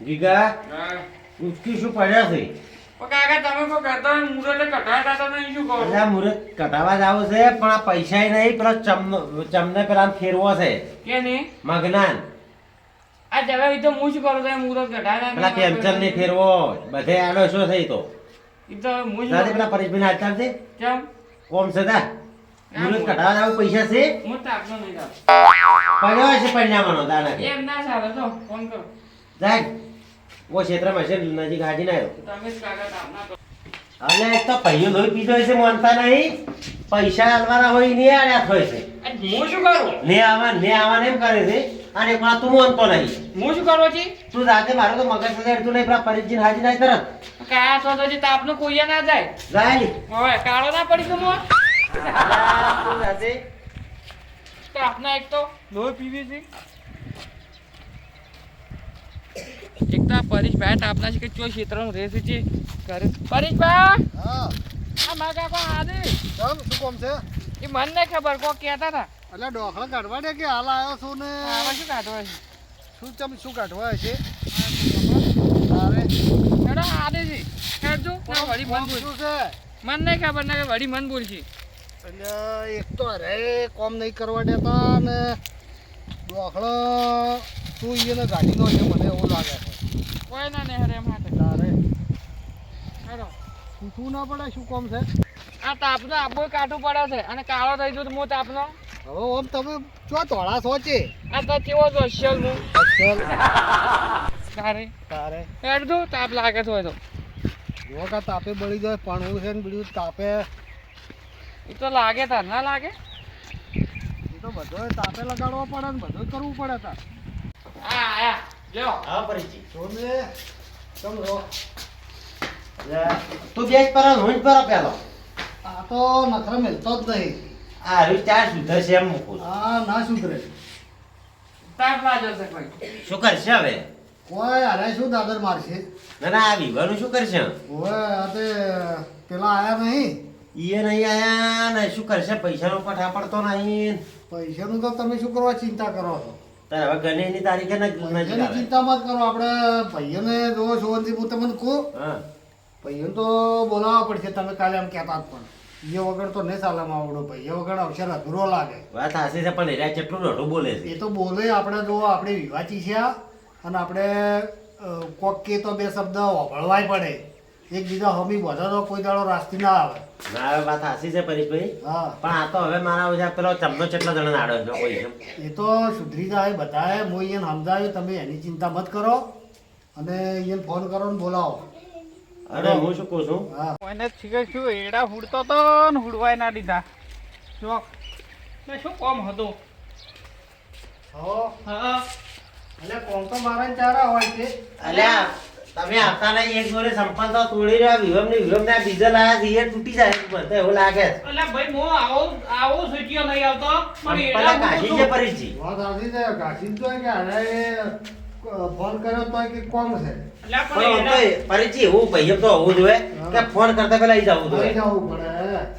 Giga હા. ઉચકી શું પડ્યા છે? પણ કાકા તમે કોઈ કહેતા હોય ને મુરતે કટાતા તો નહીં શું કહો? અલ્યા મુરત કટાવા જાવ છે પણ આ પૈસાય નહીં પેલો ચમને પેલા આમ ફેરવો છે કે નહીં? મગનાન આ જરા એ તો હું શું કરું તો એ મુરત કટાતા પેલા પેન્ચર ને ફેરવો બધે આડો શું છે ઈ તો એ તો હું શું દાદી કરું? પેલા પરેશભાઈ ના હાલતા છે કેમ? કોમ છે તા મુરત કટાવા જાવ પૈસા છે હું તો આપનો નહીં જાતો. પડ્યો છે પન્યામાંનો દાના કે એમ ના ચાલે તો ફોન કરો. જાય વો ક્ષેત્રમાં છે નજીક હાજી ના આવ્યો તમે જ કાકા તાપના કરો. અને એક તો પૈયો લોહી પીધો છે માનતા નહીં પૈસા આલવાના હોય ને આડ્યા હોય છે આ હું શું કરું? ને આવા એમ કરે છે અને પણ તું માનતો નહીં હું શું કરું છી? તું રાતે મારો તો મગજ સજાડતું નહીં પેલા પરેશજીને હાજી ના તરત કાયા તો હજી તાપનો કોઈ ના જાય. જાય હવે કાળો ના પડી તો મોં? તું રાતે તાપના એક તો લોહી પીવી છે. એક તો આ પરેશભાઈ તાપના છે કે ચો ક્ષેત્રનું રહે છે જે કરે. પરેશભાઈ હા આ મારા કાકા આદે કેમ શું કોમ છે એ મને નહીં ખબર કોઈ કહેતા હતા. એટલે ડોખલા કાઢવા દે કે હાલ આવ્યો છું ને આવા શું કાઢવા છે? શું કાઢવા છે તારે હેડો આદે છે હેડજો ના વળી મન બોલ. શું છે મને નહીં ખબર ના કે વળી મન બોલ છે. એટલે એક તો અરે કોમ નહીં કરવા દેતા ને ડોખલો તું એને ગાડીનો છે મને એવું લાગે છે કોઈ ના નહીં હરે એમ હાથે. તારે હેડો પૂછવું ના પડે શું કોમ છે આ તાપનો આબો કાઢવું પડે છે અને કાળો થઈ ગયો તો હું તાપનો. હવે ઓમ તમે ચો ધોળા છો છે આ તો કેવો છો અસલ હું ચાલ તારે તારે હેડજો તાપ લાગે તો હોય તો જો કા તાપે બળી જાય પાણું છે ને બીજું તાપે એ તો લાગે તાર ના લાગે. એ તો બધો તાપે લગાડવો પડે ને બધું કરવું પડે તાર આ આયા લ્યો. હા પરેશજી સોને કેમ રહો તું બેસ પર હું જ પર પેલો આ તો નખરે મેલતો જ નહીં આ હરી ચાર સુધર છે એમ મૂકું છું. આ ના સુધરે તાપ લાગે છે કોઈ. શું કરશે હવે કોઈ અરે શું દાદર મારશે ના ના આ વિવાહનું શું કરશે ઓય આ તે પેલા આયા નહીં ઈએ નહીં આયા ને શું કરશે પૈસાનો પઠા પડતો નહીં પૈસાનું તો તમે શું કરવા ચિંતા કરો છો તારે હવે ગણેશની તારીખે નજીક પૈસાની આવે. ચિંતા મત કરો આપણે ભાઈઓને જો સોવનથી હું તમને કહું હા ભાઈઓને તો બોલાવવા પડશે તમે કાલે એમ કહેતા જ પણ એ વગર તો નહીં સાલામાં આવડો ભાઈ એ વગર અવસર અધૂરો લાગે વાત હાસી છે પણ એરિયા કેટલું રડું બોલે છે એ તો બોલે આપણે જો આપણે વિવાચી છે આ, અને આપણે કોક કે તો બે શબ્દ વાપરવાય પડે એકબીજા હમી બધા તો કોઈ દાડો રાસ્તી ના આવે ના હવે વાત હાસી છે પરેશભાઈ હા પણ આ તો હવે મારા ઓછા પેલો ચમનો કેટલા જણા આડો છે કોઈ છે એ તો સુધરી જાય બધાએ હું એને સમજાવ્યું તમે એની ચિંતા મત કરો અને એને ફોન કરો ને બોલાવો અરે હું શું કહું છું હા કોઈને શીખે શું એડા હુડતો તો ને હુડવાય ના દીધા જો ને શું કોમ હતું. હો હા એટલે કોમ તો મારા ચારા હોય છે અલ્યા તમે આવતા નહીં એક જોડે સંપલ તો તોડી રહ્યા વિહમ ને ડીઝલ આયા છે એ તૂટી જાય બધા એવું લાગે છે એટલે ભાઈ હું આવો સુટ્યો નહીં આવતો પણ પેલા એડા કાશી છે પરેશજી વાત આવી છે ઘાસી તો કે અરે ફોન કર્યો તો કે કોમ છે એટલે પણ પણ આમ તો પરેશજી એવું ભાઈ તો હોવું જોઈએ કે ફોન કરતા પેલા ઈ જવું લઈ જોઈએ જવું પડે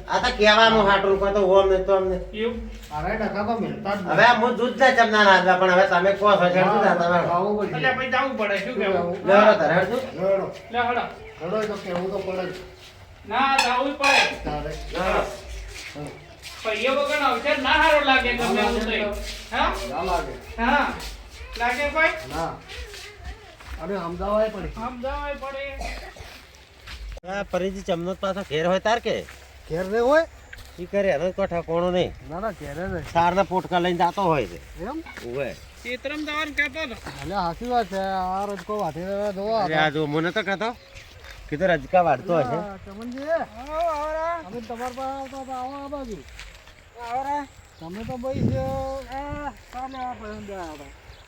આ તો કહેવાનું હાટું કા તો ઓમ ને તો અમને એવું અરે ડખા તો મિલતા જ હવે હું દૂધ ના ચમના ના હતા પણ હવે તમે કહો છો છે શું થતા હવે ખાવું પડશે એટલે ભાઈ જવું પડે શું કેવું લેવડો તારે હેડજો. લેવડો લે હડો લેવડો તો કેવું તો પડે જ ના જવું પડે તારે લેવડો. પૈયા વગર અવસર ના સારો લાગે તમને એવું તો. હા ના લાગે હા લાગે ભાઈ ના અરે અમદાવાદ પડે સમજાવાય પડે. આ પરેશજી ચમનો જ પાછો ઘેર હોય તાર કે ઘેર રે હોય ઈ કરે એનો કોઈ ઠકોણો નહીં ના ના ઘેરે રે સારના પોટકા લઈને જાતો હોય છે એમ ઓવે ચેતરમ જવાનું કહેતો હતો. એટલે હાચી વાત છે આ રજકો વાતે જોવો અરે આ જો મને તો કહેતો કીધું રજકા વાળતો હશે ચમનજી અમે તમાર પાસે આવતા હતા આવો આ બાજુ તમે તો ભાઈ છે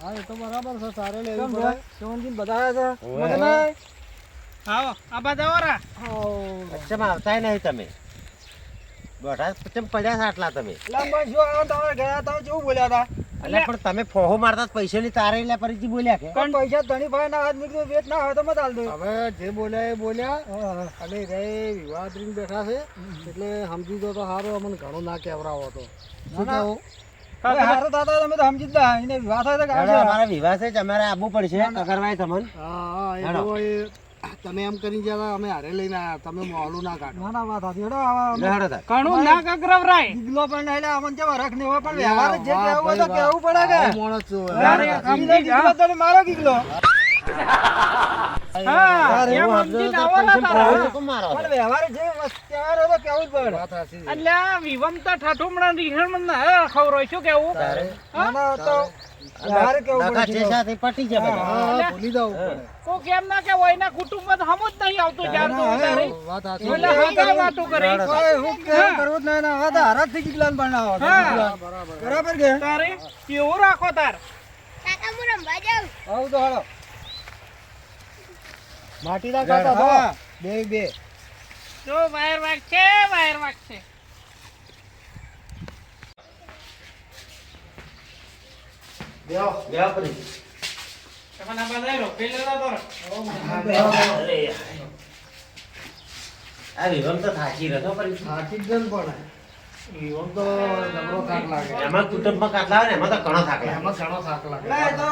હા એ તો બરાબર છે સારે લેવી પડે ચમનજી બતાવ્યા ઓવે. આવો આ બાજુ આવો રા. છે અચ્છા આવતાય નહીં તમે બેઠા ચમ પડ્યા છે આટલા તમે કેવું બોલ્યા હતા એટલે પણ તમે ફોહો મારતા જ પૈસાની તારે એટલે પરેશજી બોલ્યા કે પણ પૈસા ધણી ભાઈ ના હાથ નીકળ્યો વેચ ના હોય તો મત હાલ દો હવે જે બોલ્યા એ બોલ્યા અને રે વિવાદ રીને બેઠા છે એટલે સમજી દો તો સારું અમને ઘણું ના કહેવરાવો હતો શું કહેવું હારું થતા તમે તો સમજી જ ના એને વિવાહ થાય તો કામ હેડો, છે. અમારે વિવાહ છે અમારે આવવું પડશે કકરભાઈ તમને હા એ હેડો. જો એ તમે એમ કરી ગયા અમે હારે લઈને આવ્યા તમે મોહલું ના કાઢો ના ના વાત હતી હેડો આવા લે હેડો તાર. ઘણું ના કકરાવરાય. દીકલો પણ એટલે આમન કેવા રખ ને હોય પણ વ્યવહાર જ જે કહેવું હોય તો કહેવું પડે કે આવો માણસ છો. તારે દીકલો દીકલો તો મારો દીકલો હા, એમ એવું સમજીને આપજો તો આવો ના પૈસા તારા. પડાવો તો મારો પણ વ્યવહાર જે વ્યવહાર હોય તો કહેવું જ પડે. વાત સાચી છે. એટલે આ વિવમ તો ઠાઠુમણા રીહણમાં ના ખવરાય. શું કેવું? તારે ના ના તો વ્યવહાર કેવું ડખા પડે છે છે. સાથે પટી જાય બધા. હા ભૂલી જાવ પડે. કોક એમ ના કે હોય એના કુટુંબમાં તો હમ જ નહીં આવતું જ્યાં તો તારે. વાત સાચી એટલે હા કાંઈ વાતો કરી. કોઈ હું કેમ કરવું જ નહીં ને હવે તો હરખથી દીકલાને પરણાવો. હા. બરાબર કે તારે એવું રાખો તાર. કાકા હું રમવા જાઉં. આવું તો હાલો માટી ના કાઢો તો. હા. બે જો વાયર વાગશે, વાયર વાગશે. બેહો. બેહો પડી. તમને આ બધા રોકેલ લેતા તો. અરે યાર. આ વિવમ તો થાકી રહ્યો પડી. થાકી જ જન પણ એમ તો જબરો થાક લાગે એમાં કુટુંબમાં કાટલા આવે ને એમાં તો ઘણો થાક લાગે. એમાં ઘણો થાક લાગે એટલે એ તો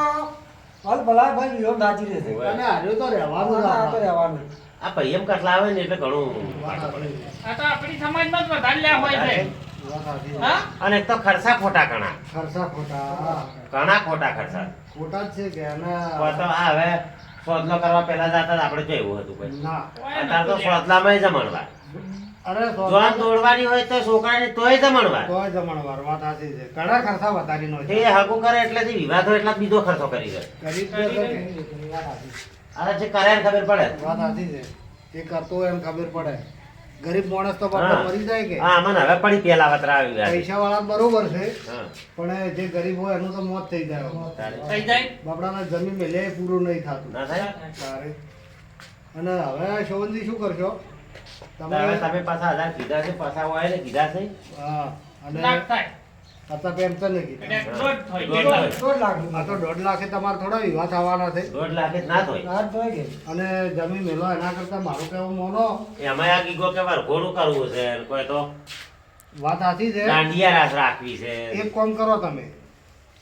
હાલ ભલા ભાઈ વિહોમ દાજી રહેશે. અને હાર્યો તો રહેવાનું જ આ તો આપણે. રહેવાનું. આ પૈયમ કાટલા આવે ને એટલે ઘણું વાત સાચી છે. આ તો આપણી સમાજમાં જ વધારે લ્યા હોય છે. વાત સાચી છે. હા? અને એક તો ખર્ચા ખોટા ઘણા ખર્ચા ખોટા ઘણા ખોટા ખર્ચા ખોટા જ છે કે અને તો આ હવે સોદલો કરવા પહેલા જતા જ આપણે જો એવું હતું કોઈ ના અત્યારે તો સોદલામાં જમણવાર અરે તો જોન દોડવાની હોય તો છોકરાને તોય જમણવાર તોય જમણવાર વાત સાચી છે ઘણા ખર્ચા વધારી નો તે છે હગું કરે એટલેથી વિવાદ હોય એટલા જ બીજો ખર્ચો કરી દે ગરીબ જે છે, વાત સાચી આ જે કરે ને ખબર પડે વાત સાચી છે એ કરતો હોય એને ખબર પડે ગરીબ માણસ તો બાપડો હા. મરી જાય કે હા મને હવે પડી પેલા વતરા આવી ગયા પૈસા વાળા બરોબર છે હા પણ જે ગરીબ હોય એનું તો મોત થઈ જાય તારે. થઈ જાય. બાપડાના જમીન મેલે પૂરું નહીં થતું ના થાય તારે અને હવે શોભનજી શું કરશો હવે તમે તમે પાછા 1000 કીધા છે પાછા હોય ને કીધા છે હા અને લાખ થાય. અત્યારે પેન્શન નહીં કીધું એટલે દોઢ થાય. દોઢ કેટલા? થાય. 1.5 લાખ આ તો 1.5 લાખે તમારે થોડા વિવાહ થવાના છે 1.5 લાખ જ ના થાય હાથ ધોઈ ગઈ. અને જમીન મેલો એના કરતા મારું કેવું મોનો એમાં આ ગીગો કે વરઘોડું કરવું છે ને કોઈ તો વાત સાચી છે દાંડિયા રાસ રાખવી છે એક કામ કરો તમે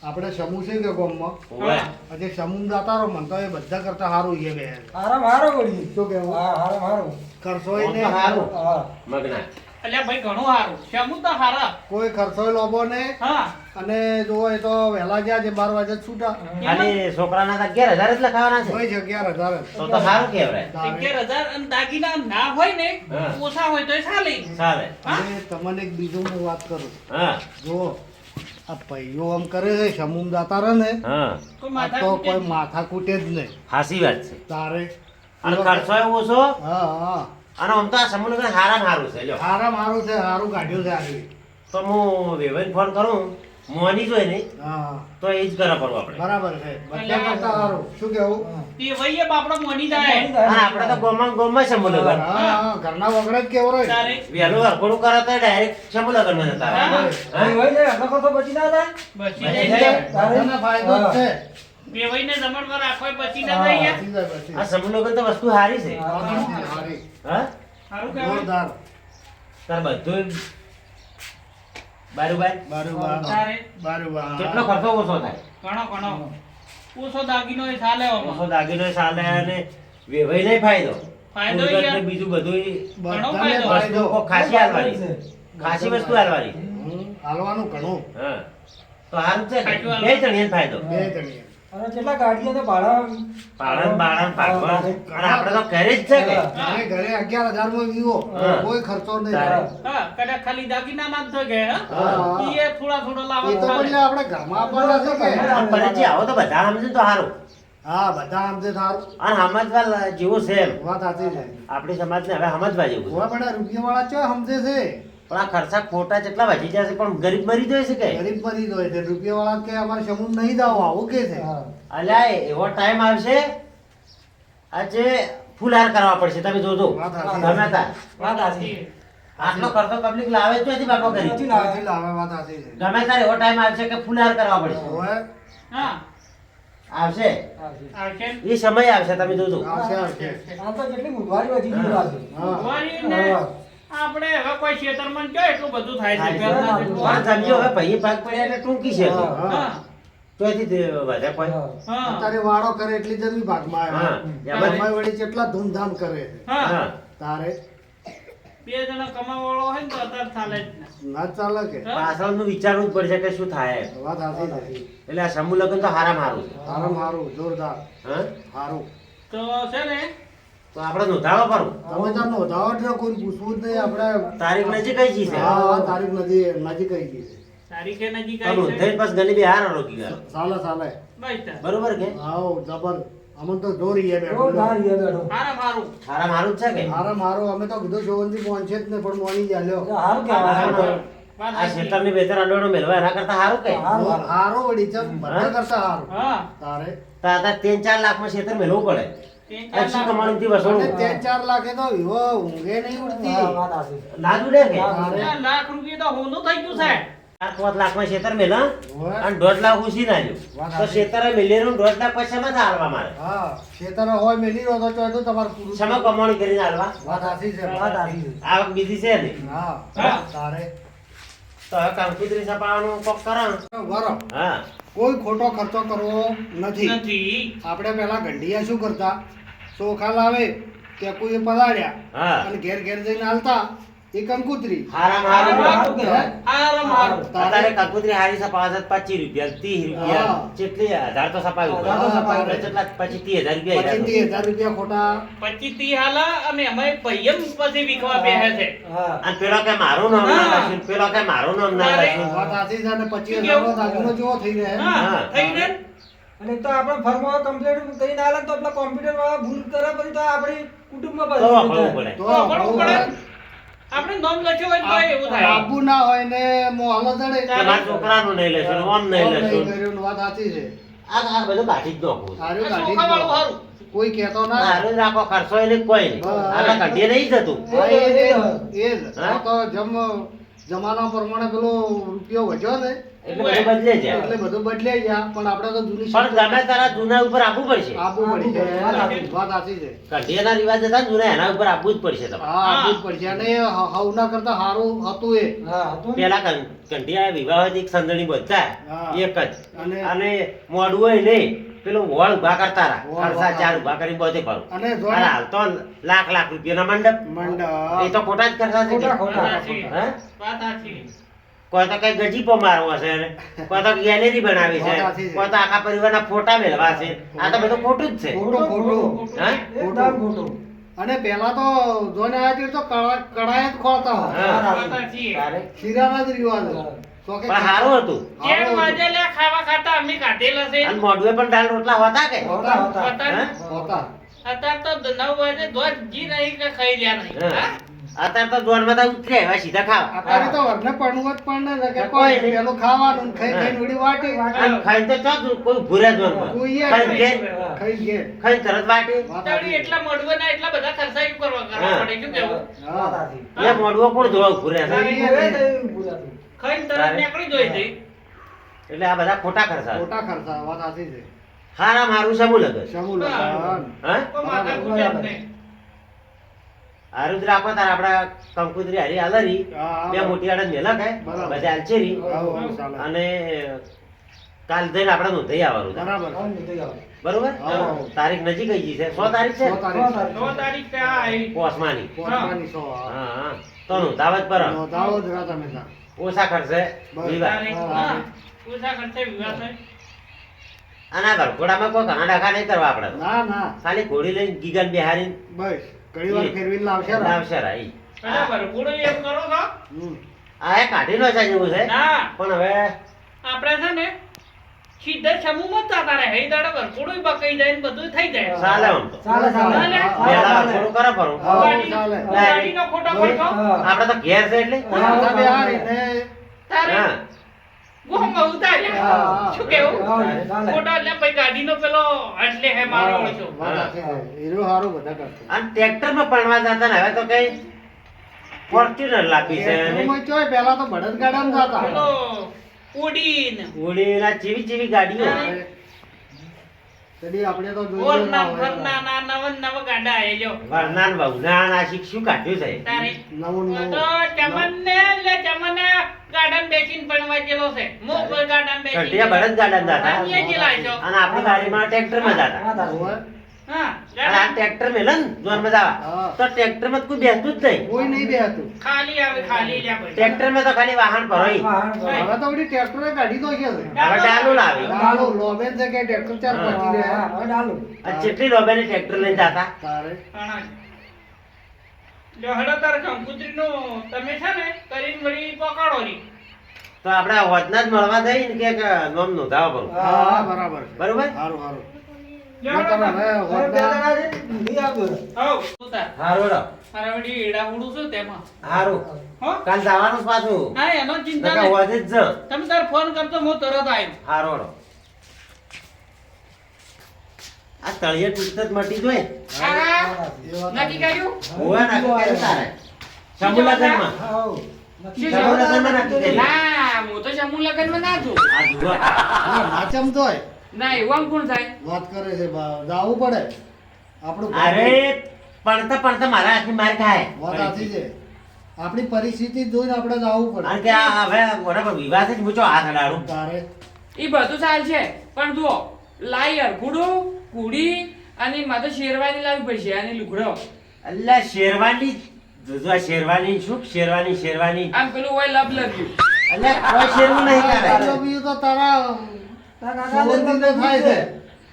આપણે સમૂહ છે કે ગામમાં ઓવે. આજે સમૂહ જાતા રહો મને તો એ બધા કરતા સારું છે બે હારામ હારો વળી. શું કેવું હા હારામ હારો. ખર્ચોય આમ તો ને સારું હા. મગના એટલે ભાઈ ઘણું સારું. શેનું તો સારા. કોઈ ખર્ચોય લોબો ને હા. અને જો એ તો વહેલા ગયા છે 12 વાગે જ છૂટા ખાલી છોકરાના તો 11,000 જ લખાવાના છે કોઈ જગ્યા 11,000 જ. તો સારું કહેવાય 11,000 અને દાગીના ના હોય ને હા. ઓછા હોય તો ચાલે. ચાલે અને તમને એક બીજું હું વાત કરું હા જો આ પૈયો આમ કરે છે સમૂહ જાતા રહે ને હા કોઈ આ માથા તો કૂટે કોઈ માથા કૂટે જ નહીં હાસી વાત છે તારે અને ખર્ચો ઓછો હા હા અને આમ તો આ સમુદ્ર હારામ હારું છે લ્યો હારામ હારું છે હારું કાઢ્યું છે આગળ તો હું વેવાઈને ફોન કરું મોની જોઈ નહીં હા તો એ જ કરવા પડવું આપણે બરાબર છે બધા કરતા સારું શું કેવું તે વઈએ બાપડો મોની જાય. અને આપણે તો ગોમાં સમુદ્ર હા હા ઘરના વગર જ કેવો રહ્યો તારે વહેલું હરખોડું કરે તો ડાયરેક્ટ સમુદ્રમાં જતા રહે. હા. હા? હોય ને આટલો ખર્ચો બચી ના જાય. બચી બચી જાય. જાય. બધાને ફાયદો જ છે બે વઈને જમણવાર રાખો પછી હા, ના જઈએ. બચી જાય, બચી આ જાય. સમુદ્ર તો વસ્તુ સારી છે હારી, હા સારું કહેવાય. જોરદાર તાર બધું બારું બાર બારું તારે બારું કેટલો ખર્ચો ઓછો થાય ઘણો ઘણો ઓછો દાગીનો એ ચાલે આમાં. ઓછો દાગીનો ચાલે અને વેવાઈને ફાયદો ફાયદો ઉલગટ ને યાર. બીજું બધું ઘણો બધાને ફાયદો. ફાયદો વસ્તુ કોક ખાસી હાલવાની ખાસી વસ્તુ હાલવાની હાલવાનું ઘણું હા તો સારું છે ને? ખાસું બે જણીને ફાયદો બે જણીએ અને કેટલા ગાડીઓ તો ભાડા પાળન બાળન ભાગવા અને આપણે તો ઘરે જ છે કે ઘરે ઘરે 11,000 માં વિવો હા. કોઈ ખર્ચો નહીં તારે. હા કદાચ ખાલી દાગીના ના જ તો કે હા હા. ઈ થોડા થોડા એ લાવવા તો ચાલે. પછી આપણે ઘરમાં આપવાના છે કે અને પરિચય આવો તો બધા સમજે તો સારું હા બધા આમ છે સારું અને સમજવા જેવું છે એમ વાત સાચી છે આપણી સમાજને હવે સમજવા જેવું છે હોવા બધા રૂપિયાવાળા ચો સમજે છે પણ આ ખર્ચા ખોટા જેટલા વધી જશે પણ ગરીબ મરી જાય છે કે ગરીબ મરી જાય છે રૂપિયાવાળા કે અમારે સમૂહ નહીં દાવો આવું કે છે અલ્યા એવો ટાઈમ આવશે આજે ફૂલહાર કરવા પડશે તમે જોજો વાત સાચી. ગમે તાર વાત સાચી. આટલો ખર્ચો પબ્લિક લાવે જ નથી બાપો કરી નથી સાચી લાવે વાત સાચી છે ગમે તાર એવો ટાઈમ આવશે કે ફૂલહાર કરવા પડશે હવે હા આવશે આવશે. એ સમય આવશે તમે જોજો આવશે આવશે આમ તો કેટલી મોંઘવારી વધી ગઈ છે. હા વાળી ને હા. આપણે હવે કોઈ ખેતરમાં ક્યાં એટલું બધું થાય છે થાય છે. પહેલા જેટલું પણ સમજો હવે ભાઈ ભાગ પડ્યા એટલે ટૂંકી છે હજી. હા ચોથી તે વધે કોઈ હા અત્યારે વાળો કરે એટલી જમી ભાગમાં હા. આવ્યા ભાગમાં વળી કેટલા ધૂમધામ કરે છે હા હા તારે બે જણા કમાવાળો હોય ને તો અત્યારે ચાલે જ ને ના ચાલે કે હા. પાછળનું વિચારવું જ પડશે કે શું થાય એમ. વાત સાચી છે એટલે આ સમૂહ લગ્ન તો હારામાં હારું છે. હારું હારું જોરદાર હા હારું તો છે ને તો આપણે નોંધાવો ખરું. તમે તાર નોંધાવટ ને કોઈ પૂછવું જ નહીં આપણે તારીખ નજીક કઈ જી છે હા તારીખ નજીક આવી ગઈ છે તારીખે નજીક તો આવી છે નોંધાઈને પછી ગણી બી હારા રોકી ગયા. ચાલે ચાલે બસ તાર. બરોબર કે આવો જબર અમન તો જોરી હારામાં હારું. હારામાં હારું જ છે કે હારા મારો અમે તો કીધું જોવનથી પહોંચે જ ને પણ મોની ચાલ્યો વાત આ ખેતરની બેતર અડોણો મેળવા એના કરતા હારું કે હારો વળી ચમ બધા કરતા હારું હા તારે તો આ 3-4 લાખમાં ખેતર મેળવવું પડે. ત્રણ આ ચાર શું લાખ. કમાણીથી અને વસોડવું? 3-4 લાખે તો વિવો ઊંઘે નહીં ઉડતી ના જુડે કે તારે ચાર લાખ રૂપિયા તો હોનું થઈ ગયું છે 4-5 લાખમાં ખેતર મેલા હોય. અને 1.5 લાખ ઉછી ના લ્યો. વાત તો સાચી. ખેતરે મેલેલું 1.5 લાખ પૈસામાં જ હાલવા મારે. હા ખેતર હોય મેલી રહ્યો તો ચોય તો તમારે પૂરું શામાં કમાણી કરીને હાલવા? વાત સાચી છે આવક બીજી છે ને. હા હા. તારે તો હવે કંકુતરી છપાવવાનું કોક કરો. વરો હા કોઈ ખોટો ખર્ચો કરવો નથી નથી આપણે પેલા ગંઢિયા શું કરતા ચોખા લાવે કે કોઈ પલાળ્યા હા અને ઘેર ઘેર જઈને હાલતા એ કંકુતરી હારામાં હારું. હારામાં હારું. અત્યારે કંકુતરી હારી છપાવે છે 25 રૂપિયા 30 રૂપિયા હા. જેટલી 1000 તો છપાવ્યું. હજાર તો છપાવ્યું. એટલે કેટલા? પછી 30,000 રૂપિયા પછી 30,000 રૂપિયા ખોટા 25-30 હાલા અને અમે ભાઈએમ પછી વિકવા બેહે છે અને પેલો કે મારું નામ ના હા. લખ્યું, પેલો કે મારું નામ ના તારે. લખ્યું. વાત સાચી છે અને 25,000 નો દાગીનો જેવો થઈ રહે હા હા. થઈ ને અને તો આપણે ફર્મમાં કમ્પ્લેટ કરીને આલે તો આપણા કોમ્પ્યુટર વાળા ભૂલ કરે પછી તો આપણી કુટુંબમાં તો પાછું વાપરવું પડે. તો બરોબર પડે. આપણે નોમ લખ્યો હોય તો એવું થાય આબુ ના હોય ને મોહલો દડે કે મારા છોકરાનું નહીં લેશું, ઓમ નહીં લેશું. કર્યું વાત સાચી છે આ બધું કાઢી જ નાખવું. હારું આ કાઢી જ ચોખાવાળું દો. હારું. કોઈ કહેતો ના હારું જ રાખો, ખર્ચો એને કોઈ નહીં. હા. આટલા કાઢીએ નહીં જતું. હા, એ જ. હા? આ તો જમાના પ્રમાણે પેલો રૂપિયો વધ્યો ને એટલે બધું બદલે છે. એટલે બધું બદલાઈ ગયા પણ આપણે તો જૂની પણ ગમે તારા જૂના ઉપર આપવું પડશે. આપવું પડી છે વાત સાચી છે કાઢીએના રિવાજ હતા ને જૂના, એના ઉપર આપવું જ પડશે તમારે. હા આપવું જ પડશે અને હવના કરતા સારું હતું એ હા તો પેલા કંઠિયા વિવાહ એક સંદણી બધા હા. એક જ અને- અને મોડું હોય ને પેલું વળ ઉભા કરતા રહ્યા. વળ ખર્ચા ઉભા 4 ઉભા કરીને બધે ભરું. અને જો અને હાલ તો લાખ રૂપિયાના મંડપ. મંડપ એ તો ખોટા જ કરતા છે કે? ખોટા. વાત સાચી. હે? વાત સાચી. કોઈ તો કઈ ગજીપો મારવો છે ને, કોઈ તો ગેલેરી બનાવી છે, સાચી છે. કોઈ તો આખા પરિવારના ફોટા મેળવા છે. આ તો બધું ખોટું જ છે. ખોટું ખોટું હા? એકદમ ખોટું અને પેલા તો જોને આવ્યા તો કડાય જ ખોલતા હોય હા. વાત સાચી. તારે? શીરાના જ રિવાજ તો કે પણ સારું હતું. ચાર વાગે લે ખાવા ખાતા અમે કાઢેલા છે અને મોઢુએ પણ દાળ રોટલા હોતા કે? હોતા અત્યારે હે? હોતા અત્યારે તો 9 વાગે ધોધ જી નહીં કે ખાઈ રહ્યા નહીં હા. હા? અત્યારે તો જોરમાં તો ઉતરી આવ્યા સીધા ખાવા. અત્યારે તો વરને પડવું જ પણ ને કે કોઈ કોઈ નહીં. પેલું ખાવાનું ખાઈ ખાઈને ઉડી વાટી અને ખાઈને તો ચો કોઈ ભૂરે જોરમાં. કોઈ એ ખાઈને ઘેર, ખાઈ ગયા ખાઈને તરત વાટી. તાળી એટલા મોઢવાના એટલા બધા ખર્ચા ઈ કરવા હા. પડે શું કેવું હા એ મોઢું કોણ ધોવા ભૂરે છે? ખાઈને તરત તારે? નીકળી જોઈ છે એટલે આ બધા ખોટા ખર્ચા. ખોટા ખર્ચા વાત સાચી છે હારામાં હારું સમૂહ લગન. સમૂહ લગન હા? કોઈ માથા કૂટે જ નહીં. હારું જ રાખો તારે આપડા કંકુતરી હારી આલરી હા, બે મોટી આડે મેલા કે બરાબર. બધા આલચેરી આવો, આવો, ચાલે. અને કાલ જઈને આપણે નોંધાઈ આવવાનું છે. બરાબર બરોબર? આવો. તારીખ નજીક આવી ગઈ છે. 100 તારીખ છે? 100 તારીખ. 9 તારીખ તે આ આવી. પોસમાની. પોતાની સો હા હા. તો નોંધાવ જ પર નોંધાવો જ રહ્યા તમે ત્યાં. ઓછા ખર્ચે બસ. વિવાહ. તારીખ, હા. ઓછા ખર્ચે વિવાહ થાય. અને આ વરઘોડામાં કોઈ ઘણા ડાખા નહીં કરવા આપણે. ના ના ખાલી ઘોડી લઈને ગીગન બિહારી બસ ઘણી વાર ફેરવીને લાવશે ને. લાવશે રાઈ. બરાબર પૂરો એમ કરો છો હમ. આ એ કાઢી નો છે જેવું છે. ના પણ હવે આપણે છે ને સીધા સમૂહમાં જ જતા રહે એ દાડે વરઘોડું બકાઈ જાય ને બધું થઈ જાય ચાલે આમ તો. ચાલે ચાલે પહેલા વરઘોડું કરે ફરું. હા, ગાડી- ચાલે. ગાડીનો ખોટો ખર્ચો આપણે તો ઘેર છે એટલે હા, તમે આ રીતે તારે હા. ગોહમાં ઉતાર્યા હા. શું કેવું ચાલે. ખોટા એટલે પછી ગાડીનો પેલો એટલે હે મારો ઓળખો વાત સાચી છે. હીરો હારો બધા કરશે. અને ટ્રેક્ટરમાં પડવા જતા ને હવે તો કઈ ફોર્ચ્યુનર લાગી છે અને એમાં ચોય પહેલા તો બળદગાડામાં જતા. પેલો ઉડીન ઓડીના ચીવી ચીવી ગાડીઓ. તદી આપણે તો જોઈએ ઓર ના ના હોય. ફરના ના નવા ગાડા આયે જો વરનાન વહુનાન આ શું કાઢ્યું છે તારે નવું નવું. તો ચમનને ગાર્ડન બેચીને ભણવા જેલો છે મોક ગાર્ડન બેચીને ઘંટિયા બળદ ગાર્ડન જાતા અહીંયા જેલા છો અને આપણી ગાડીમાં ટ્રેક્ટરમાં જાતા હોય. હા અને આ ગાર્ડન ટ્રેક્ટર મેલન જોરમાં જાવા હા. તો ટ્રેક્ટરમાં તો કોઈ બેસતું જ નહીં કોઈ નહીં બેહતું. ખાલી આવે ખાલી લ્યા ભાઈ ટ્રેક્ટરમાં તો ખાલી વાહન ભરોય હવે તો બધી ટ્રેક્ટરે કાઢી તો છે. હવે ડાલું લાવી ડાલો લોબેન છે કે ટ્રેક્ટર ચાર પહોંચી રહ્યા. હવે ડાલો આ કેટલી લોબેની ટ્રેક્ટર લઈને જાતા તારે ઘણા જો હડો તાર કંકુત્રીનો તમે છે ને કરીને વળી પકડો રી તો આપણે હોજના જ મળવા જઈને કે નોમ નોંધાવા પડું હા બરાબર છે. બરોબર સારું સારું. જો જો તમે હવે હવે બે હોદના- જણા છે, ઊંધી આવજો. હવ ઉતાર હારું રો મારા વળી એડા ઉડું છું તેમાં હારું હો કાલ જવાનું જ પાછું હા એનો ચિંતા નકર નહીં હોજે જ જ તમે તાર ફોન કરતો હું તરત આવ્યો હારું રો આ તળિયે તૂટત જ મટી જોઈ આ એ વાત નક્કી કર્યું હોવા નાખી કર્યું તારે સમૂહલગ્નમાં હાઉ. શું સમૂહલગ્નમાં નાખી કર્યું ના હું તો સમૂહ લગનમાં ના છું આ જુઓ હા, ના ચમતોય. ના એવું આમ કોણ થાય વાત કરે છે જાવું પડે આપણું અરે પડતા મારા હાથની માર ખાય વાત સાચી છે. આપણી પરિસ્થિતિ જોઈને આપણે જાવું પડે. કારણ કે આ હવે બરાબર વિવાદ જ મૂચો હાથ અડાડું તારે એ બધું ચાલ છે પણ જુઓ લાયર ગુડું કુડી અને મારે તો શેરવાની લાવવી પડશે અને લુગડો અલ્લા શેરવાની જોજો આ શેરવાની શું શેરવાની આમ પેલું હોય લવ લવ યુ અલ્લા કોઈ શેરવું નહીં કરે તારો બીજું તો તારા તારા કાકા સંબંધીને થાય છે.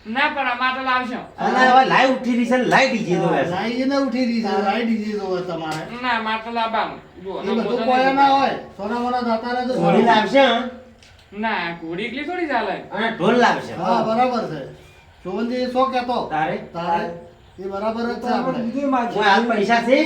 ના પણ અમારે તો લાવશો અલ્લા હવે લાઈવ ઉઠી રહી છે ને લાઈવ ડીજે તો હશે. લાઈને ઉઠી રહી છે લાઈ દીધી તો હોય તમારે ના મારે તો લાવવાનું જુઓ એ બધું કોયા ના હોય સોના મોના દાતા ને તો ઘોડી લાવશે હં? ના ઘોડી એકલી થોડી ચાલે અને ઢોલ લાવશે હા બરાબર છે. સોવનજી શું કહેતો તારે તારે એ બરાબર જ છે આપણે. બીજું માગશે. કોઈ હાલ પૈસા છે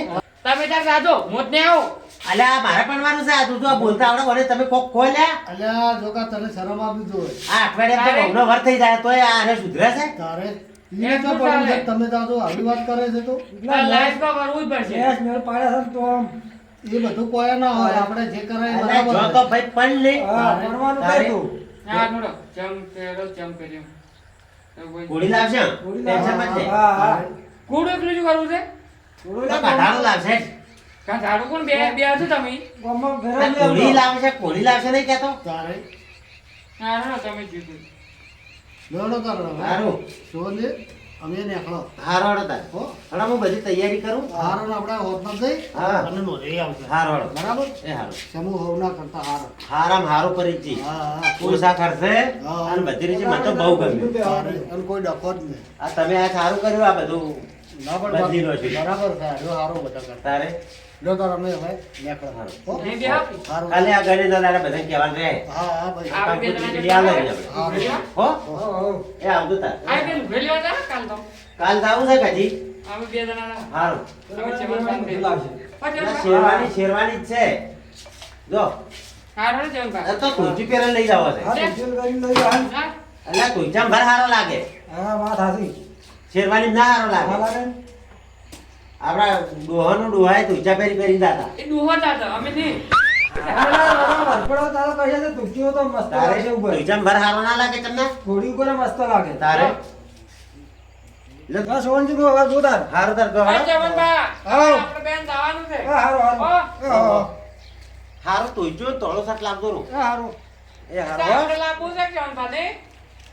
તમે ત્યાં જાજો મોત ને આવો અલ્યા આ મારે ભણવાનું છે આ તું તો આ બોલતા આવડે વળે તમે કોક ખોલ્યા અલ્યા જો કા તને શરમ આપી જોઈએ આ અઠવાડિયા તો બહુનો વર થઈ જાય તોય આને સુધરે છે તારે ઈને તો પડ્યું છે. તમે દાદો આવી વાત કરે છે તો લાઈફ તો કરવું જ પડશે ગેસ મેળ પાડ્યા છે ને તો આમ. એ બધું કોયા ના હોય આપણે જે કરાય એ અલ્યા જો બરાબર તો છે. ભાઈ પણ લે હા, કરવાનું તારે. કઈ તું. હા થોડો ચમ કર્યો ચમ કર્યો ઘોડી લાવશે હં? થોડી ટેન્શન ના- મત લે. હા, હા. કુડું એકલું શું કરવું છે થોડું તો ના કઢાળું લાવશે જ. કાં ઝાડુ કોણ બે બે છો તમે ગામમાં આ ફેરવી ઘોડી આવજો. લાવશે ઘોડી લાવશે નહીં કહેતો તારે હા ના તમે જીતું લેવડો તારો હારું. સોવનજી અમે નીકળો હારો હળો તારે હો હળો હું બધી તૈયારી કરું હારો ને આપણે હોતમાં જઈ હા. અને નોંધી આવશે હારો હળો બરાબર એ હારો સમૂહ હોવના કરતા હારો હારામ હારો કરી જી હા હા પૂરસા ખર્ચે હા. અને બધી રીતે મને તો બહુ ગમ્યું તારે અને કોઈ ડખો જ નહીં આ તમે આ સારું કર્યું આ બધું ના પણ બદલી લો છો. બરાબર છે જો હારો બધા કરતા તારે જો તાર અમે હવે નીકળો હારું. હો નહીં બે આપી હારો ખાલી આ ગણી દો તારે બધાને કહેવાનું રહે હા હા ભાઈ આપણે બે કંકુતરી જણા પેલી આ લઈ જતા આપણે. હો હો, હો. એ આવતું તાર આ પેલું ભેલી હતા ને કાલ તો કાલ જાવું છે કજી અમે બે જણા હતા. હારું અમે ચમન પાન બધું લાવશે. આ શેરવાની જ છે જો હા ને ચમન પાન આ તો કુર્તી પહેરીને લઈ જાવ છે હા, રિક્ષા કરીને લઈ જાઓ. હા એટલે કુર્તામાં ભર હારો લાગે હા, વાત સાચી. શેરવાની ના હારો હા, લાગે લાગે ને? આપડા ડોહાનું ડોહાએ તુચા પહેરી દાતા એ ડૂહો હતા અમે નહીં હા, ના, વરપડો તારો કહે છે, તુક્કીઓ તો મસ્ત તારે લાગે ઉપર. તુચામાં ભર હારો ના લાગે તમને ઘોડી ઉપર મસ્ત લાગે. તારે હા, સોવનજી કો હવે જો તાર. હારું તાર તો હા ચમન બા આવો. આપણે બેન જવાનું છે હા, હારું, હારું. હો. હા, હા. હારું તુજો તોળો સટ લાવજો રો હા, હારું. એ હારો હો. આપણે લાવવું છે ચમન પાને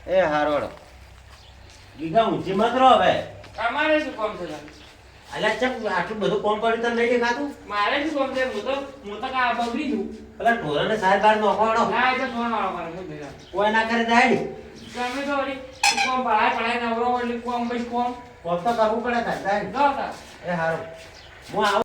એ હારો હળો ગીગા ઊંચી મત રહો હવે અમારે શું કામ છે અલ્યા ચમ આટલું બધું કોમ પડ્યું તને નહીં દેખાતું મારે શું કામ છે હું તો કા બગડી છું પેલા ઢોરાને સાહેબ બાર નોખવાડો ના એ તો ફોન વાળો મારે શું ભેગા કોઈ ના કરે દાડી તમે તો વળી કોમ પડાય નવરો એટલે કોમ પછી કોમ કોમ તો કરવું પડે તાર દાડી જો તા એ હારું હું આવું